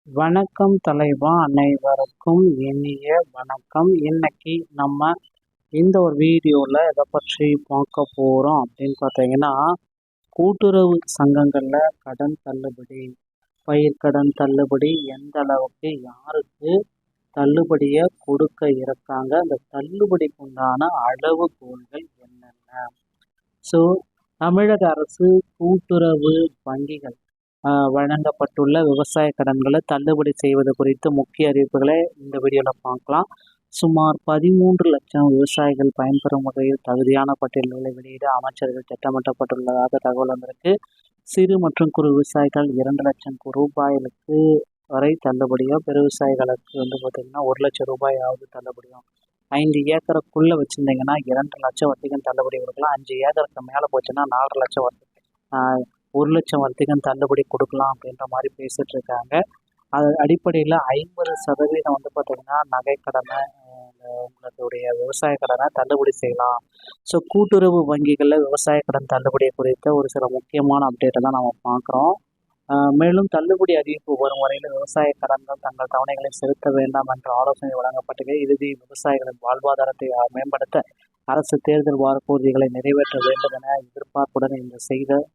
வணக்கம் தலைவா, அனைவருக்கும் இனிய வணக்கம். இன்னைக்கு நம்ம இந்த ஒரு வீடியோவில் எதை பற்றி பார்க்க போகிறோம் அப்படின்னு பார்த்தீங்கன்னா, கூட்டுறவு சங்கங்களில் கடன் தள்ளுபடி, பயிர்க்கடன் தள்ளுபடி எந்த அளவுக்கு யாருக்கு தள்ளுபடியை கொடுக்க இருக்காங்க, அந்த தள்ளுபடிக்கு உண்டான அளவுகோல்கள் என்னென்ன. ஸோ தமிழக அரசு கூட்டுறவு வங்கிகள் வழங்கப்பட்டுள்ள விவசாய கடன்களை தள்ளுபடி செய்வது குறித்து முக்கிய அறிவிப்புகளை இந்த வீடியோவில் பார்க்கலாம். சுமார் 13 லட்சம் விவசாயிகள் பயன்பெறும் வகையில் தகுதியான பட்டியல்களை வெளியிட அமைச்சர்கள் திட்டமிட்டப்பட்டுள்ளதாக தகவல் வந்திருக்கு. சிறு மற்றும் குறு விவசாயிகள் 2 லட்சம் ரூபாய்க்கு வரை தள்ளுபடியும், பெரு விவசாயிகளுக்கு பார்த்திங்கன்னா 1 லட்சம் ரூபாயாவது தள்ளுபடியும். 5 ஏக்கருக்குள்ளே வச்சுருந்தீங்கன்னா 2 லட்சம் வரைக்கும் தள்ளுபடி கொடுக்கலாம். 5 ஏக்கருக்கு மேலே போச்சுன்னா 4 லட்சம் 1 லட்சம் வரைக்கும் தள்ளுபடி கொடுக்கலாம் அப்படின்ற மாதிரி பேசிட்டு இருக்காங்க. அது அடிப்படையில் 50% பார்த்திங்கன்னா நகைக்கடனை, உங்களுடைய விவசாய கடனை தள்ளுபடி செய்யலாம். ஸோ கூட்டுறவு வங்கிகளில் விவசாய கடன் தள்ளுபடி குறித்த ஒரு சில முக்கியமான அப்டேட்டை தான் நம்ம பார்க்குறோம். மேலும் தள்ளுபடி அறிவிப்பு வரும் வரையில் விவசாய கடன்கள் தங்கள் தவணைகளை செலுத்த வேண்டாம் என்ற ஆலோசனை வழங்கப்பட்டது. இறுதி விவசாயிகளின் வாழ்வாதாரத்தை மேம்படுத்த அரசு தேர்தல் வாக்குறுதிகளை நிறைவேற்ற வேண்டும் என எதிர்பார்ப்புடன் இந்த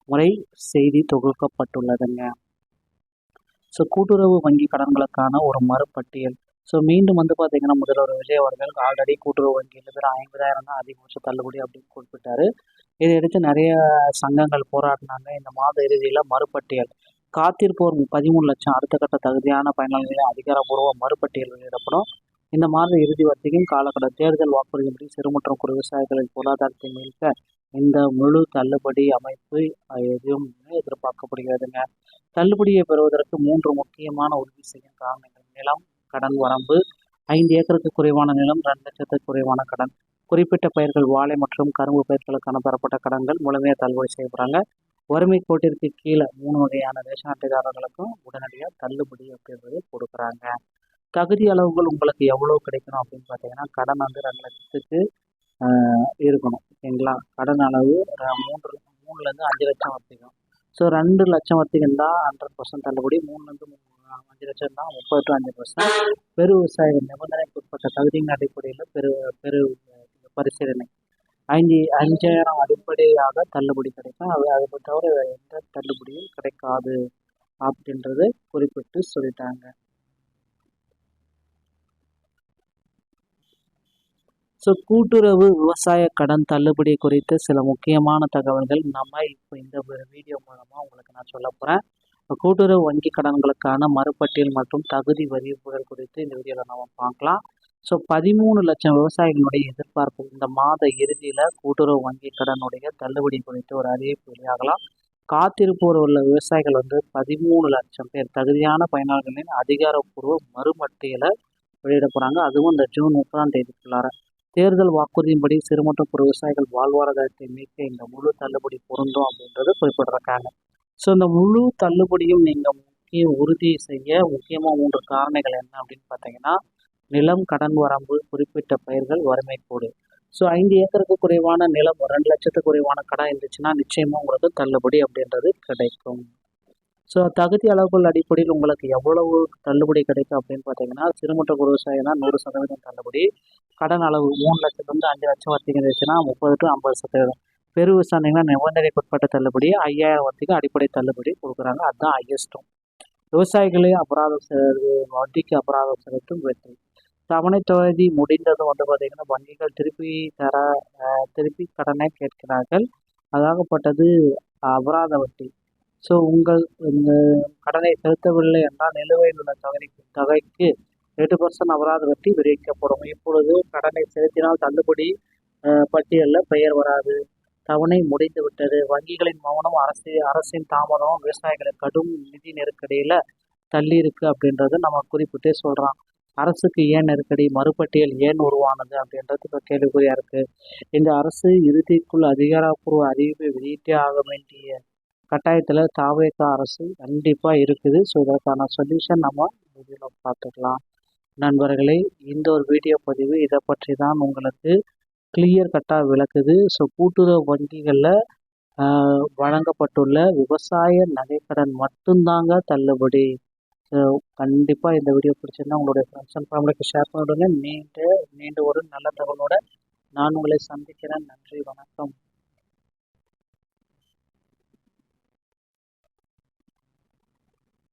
முறை செய்தி தொகுக்கப்பட்டுள்ளதுங்க. ஸோ கூட்டுறவு வங்கி கடன்களுக்கான ஒரு மறுபட்டியல். ஸோ மீண்டும் பார்த்தீங்கன்னா முதல்வர் விஜய் அவர்கள் ஆல்ரெடி கூட்டுறவு வங்கியில் 50,000 தான் அதிகபட்ச தள்ளுபடி அப்படின்னு குறிப்பிட்டாரு. இதையடுத்து நிறைய சங்கங்கள் போராடினாங்க. இந்த மாத இறுதியில் மறுபட்டியல் காத்திருப்போர் 13 லட்சம் அடுத்த கட்ட தகுதியான பயனாளிகளின் அதிகாரப்பூர்வ மறுபட்டியல் வெளியிடப்படும். இந்த மாத இறுதி வரைக்கும் காலக்கட்டம் தேர்தல் வாக்குறுதியின்படி சிறு மற்றும் குறு விவசாயிகளின் பொருளாதாரத்தை மீட்க இந்த முழு தள்ளுபடி அமைப்பு எதுவும் எதிர்பார்க்கப்படுகிறதுங்க. தள்ளுபடியை பெறுவதற்கு 3 முக்கியமான உறுதி செய்யும் காரணங்கள்: நிலம், கடன் வரம்பு, 5 ஏக்கருக்கு குறைவான நிலம், 2 லட்சத்துக்கு குறைவான கடன், குறிப்பிட்ட பயிர்கள் வாழை மற்றும் கரும்பு பயிர்களுக்கான பெறப்பட்ட கடன்கள் முழுமையாக தள்ளுபடி செய்யப்படுறாங்க. வறுமை கோட்டிற்கு கீழே 3 வகையான ரேஷன் அட்டைதாரர்களுக்கும் உடனடியாக தள்ளுபடி அப்படின்றது கொடுக்குறாங்க. தகுதி அளவுகள் உங்களுக்கு எவ்வளோ கிடைக்கணும் அப்படின்னு பார்த்தீங்கன்னா, கடன் 2 லட்சத்துக்கு இருக்கணும். ஓகேங்களா? கடன் அளவு 3லேருந்து 5 லட்சம் வரைக்கும். ஸோ 2 லட்சம் வரைக்கும் இருந்தால் 100% தள்ளுபடி, 3லேருந்து 5 லட்சம் தான் 30 to 5%. பெரு விவசாயிகள் நிபந்தனைக்கு உட்பட்ட தகுதியின் அடிப்படையில் பெரு பரிசீலனை 5,000 அடிப்படையாக தள்ளுபடி கிடைக்கும். அதை தவிர எந்த தள்ளுபடியும் கிடைக்காது அப்படின்றது குறிப்பிட்டு சொல்லிட்டாங்க. ஸோ கூட்டுறவு விவசாய கடன் தள்ளுபடி குறித்த சில முக்கியமான தகவல்கள் நம்ம இப்போ இந்த வீடியோ மூலமாக உங்களுக்கு நான் சொல்ல போகிறேன். கூட்டுறவு வங்கி கடன்களுக்கான மறுபட்டியல் மற்றும் தகுதி வரிவுகள் குறித்து இந்த வீடியோவில் நம்ம பார்க்கலாம். ஸோ 13 லட்சம் விவசாயிகளுடைய எதிர்பார்ப்பு இந்த மாத இறுதியில் கூட்டுறவு வங்கி கடனுடைய தள்ளுபடி குறித்து ஒரு அறிவிப்பு வெளியாகலாம். காத்திருப்போர் உள்ள விவசாயிகள் 13 லட்சம் பேர் தகுதியான பயனாளர்களின் அதிகாரப்பூர்வ மறுபட்டியலை வெளியிட போகிறாங்க. அதுவும் இந்த ஜூன் 30ஆம் தேதிக்குள்ளார. தேர்தல் வாக்குறுதியின்படி சிறு மற்றும் குறு விவசாயிகள் வாழ்வாதாரத்தை மீட்க இந்த முழு தள்ளுபடி பொருந்தும் அப்படின்றது குறிப்பிட்டிருக்காங்க. ஸோ இந்த முழு தள்ளுபடியும் நீங்கள் உறுதி செய்ய முக்கியமாக 3 காரணிகள் என்ன அப்படின்னு பார்த்தீங்கன்னா, நிலம், கடன் வரம்பு, குறிப்பிட்ட பயிர்கள், வறுமை கோடு. ஸோ 5 ஏக்கருக்கு குறைவான நிலம், 2 லட்சத்துக்கு குறைவான கடன் இருந்துச்சுன்னா நிச்சயமாக உங்களுக்கு தள்ளுபடி அப்படின்றது கிடைக்கும். ஸோ தகுதி அளவுகள் அடிப்படையில் உங்களுக்கு எவ்வளவு தள்ளுபடி கிடைக்கும் அப்படின்னு பார்த்தீங்கன்னா, சிறு மற்றும் குறு விவசாயினா 100% தள்ளுபடி, கடன் அளவு 3 லட்சத்துலேருந்து 5 லட்சம் வரைக்கும் இருந்துச்சுன்னா 30 to 50%. பெரு விவசாயிங்கன்னா நிபந்தனைக்கு உட்பட்ட தள்ளுபடி 5,000 வரைக்கும் அடிப்படை தள்ளுபடி கொடுக்குறாங்க. அதுதான் ஹையஸ்ட்டும். விவசாயிகளே அபராதம் வட்டிக்கு அபராதம் செலுத்தும் வெற்றி. தவணை தொகுதி முடிந்ததும் பார்த்தீங்கன்னா வங்கிகள் திருப்பி கடனை கேட்கிறார்கள். அதாகப்பட்டது அபராத வட்டி. ஸோ உங்கள் இந்த கடனை செலுத்தவில்லை என்றால் நிலுவையில் உள்ள தொகைக்கு 8% அபராத வட்டி விதிக்கப்படும். இப்பொழுது கடனை செலுத்தினால் தள்ளுபடி பட்டியலில் பெயர் வராது. தவணை முடிந்து விட்டது. வங்கிகளின் மௌனம், அரசின் தாமதம் விவசாயிகளை கடும் நிதி நெருக்கடியில் தள்ளி இருக்கு அப்படின்றது நம்ம குறிப்பிட்டே சொல்கிறோம். அரசுக்கு ஏன் நெருக்கடி, மறுபட்டியல் ஏன் உருவானது அப்படின்றது இப்போ கேள்விக்குறியாக இருக்குது. இந்த அரசு இறுதிக்குள் அதிகாரப்பூர்வ அறிவிப்பை வெளியிட்டே ஆக வேண்டிய கட்டாயத்தில் தாவேக அரசு கண்டிப்பாக இருக்குது. ஸோ இதற்கான சொல்யூஷன் நம்ம வீடியோவில் பார்த்துக்கலாம். நண்பர்களே, இந்த ஒரு வீடியோ பதிவு இதை பற்றி தான் உங்களுக்கு கிளியர் கட்டாக விளக்குது. ஸோ கூட்டுறவு வங்கிகளில் வழங்கப்பட்டுள்ள விவசாய நகைக்கடன் மட்டும்தாங்க தள்ளுபடி. ஸோ கண்டிப்பாக இந்த வீடியோ பிடிச்சிருந்தா உங்களுடைய ஃப்ரெண்ட்ஸ் அண்ட் ஃபேமிலிக்கு ஷேர் பண்ணிவிடுங்க. மீண்டும் ஒரு நல்ல தகவலோட நான் உங்களை சந்திக்கிறேன். நன்றி, வணக்கம்.